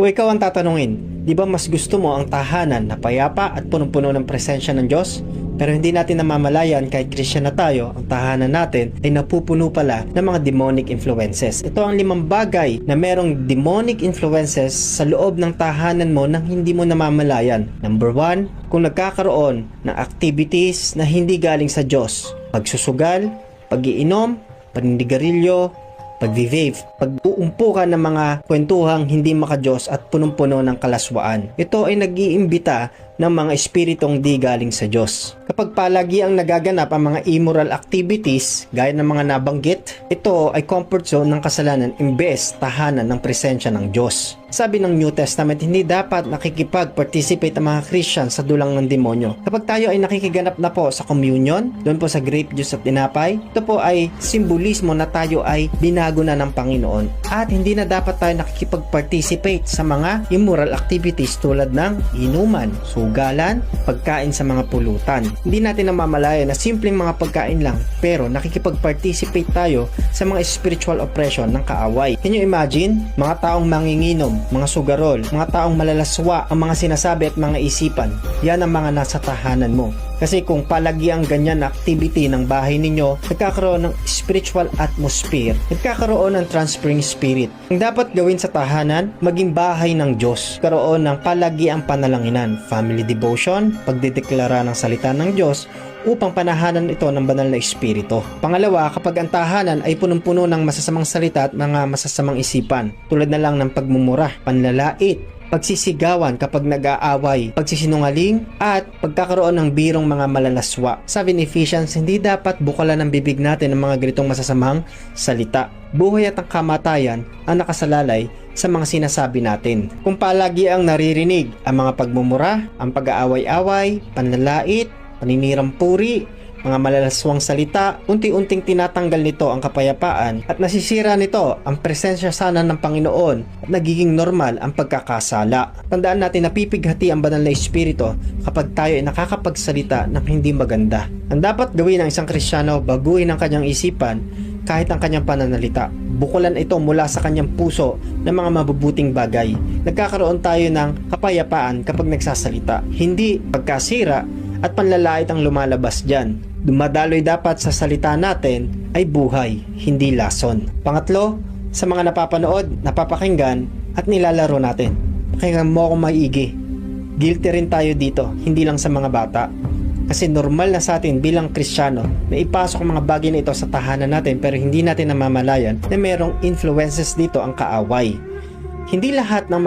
Kung ikaw ang tatanungin, di ba mas gusto mo ang tahanan na payapa at punong-puno ng presensya ng Diyos? Pero hindi natin namamalayan kahit Christian na tayo, ang tahanan natin ay napupuno pala ng mga demonic influences. Ito ang 5 bagay na merong demonic influences sa loob ng tahanan mo nang hindi mo namamalayan. Number 1, kung nagkakaroon ng activities na hindi galing sa Diyos. Pagsusugal, pag-iinom, paninigarilyo, pag-vape, pag-uumpukan ng mga kwentuhang hindi makadiyos at punong-puno ng kalaswaan. Ito ay nag-iimbita ng mga espiritong di galing sa Diyos. Kapag palagi ang nagaganap ang mga immoral activities, gaya ng mga nabanggit, ito ay comfort zone ng kasalanan imbes tahanan ng presensya ng Diyos. Sabi ng New Testament, hindi dapat nakikipag-participate ang mga Christian sa dulang ng demonyo. Kapag tayo ay nakikiganap na po sa communion, doon po sa grape juice at tinapay, ito po ay simbolismo na tayo ay binago na ng Panginoon. At hindi na dapat tayo nakikipag-participate sa mga immoral activities tulad ng inuman, sugalan, pagkain sa mga pulutan. Hindi natin namamalaya na simpleng mga pagkain lang, pero nakikipag-participate tayo sa mga spiritual oppression ng kaaway. Can you imagine? Mga taong manginginom, mga sugarol, mga taong malalaswa ang mga sinasabi at mga isipan. Yan ang mga nasa tahanan mo. Kasi kung palagi ang ganyan na activity ng bahay ninyo, nagkakaroon ng spiritual atmosphere, nagkakaroon ng transferring spirit. Ang dapat gawin sa tahanan, maging bahay ng Diyos. Karoon ng palagi ang panalanginan, family devotion, pagdedeklara ng salita ng Diyos, upang panahanan ito ng banal na espiritu. Pangalawa, kapag ang tahanan ay punong-puno ng masasamang salita at mga masasamang isipan, tulad na lang ng pagmumura, panlalait, pagsisigawan kapag nag-aaway, pagsisinungaling, at pagkakaroon ng birong mga malalaswa. Sabi ni Ephesians, hindi dapat bukalan ng bibig natin ng mga ganitong masasamang salita. Buhay at ang kamatayan ang nakasalalay sa mga sinasabi natin. Kung palagi ang naririnig ang mga pagmumura, ang pag-aaway-away, panlalait, paninirang puri, mga malalaswang salita, unti-unting tinatanggal nito ang kapayapaan at nasisira nito ang presensya sana ng Panginoon at nagiging normal ang pagkakasala. Tandaan natin na pipighati ang banal na espiritu kapag tayo ay nakakapagsalita ng hindi maganda. Ang dapat gawin ng isang Kristiyano, baguhin ang kanyang isipan kahit ang kanyang pananalita. Bukulan ito mula sa kanyang puso ng mga mabubuting bagay. Nagkakaroon tayo ng kapayapaan kapag nagsasalita. Hindi pagkasira at panlalait ang lumalabas dyan. Dumadaloy dapat sa salita natin ay buhay, hindi lason. Pangatlo, sa mga napapanood, napapakinggan at nilalaro natin. Pakinggan mo akong maigi. Guilty rin tayo dito, hindi lang sa mga bata. Kasi normal na sa atin bilang Kristiyano na ipasok ang mga bagay na ito sa tahanan natin pero hindi natin namamalayan na merong influences dito ang kaaway. Hindi lahat ng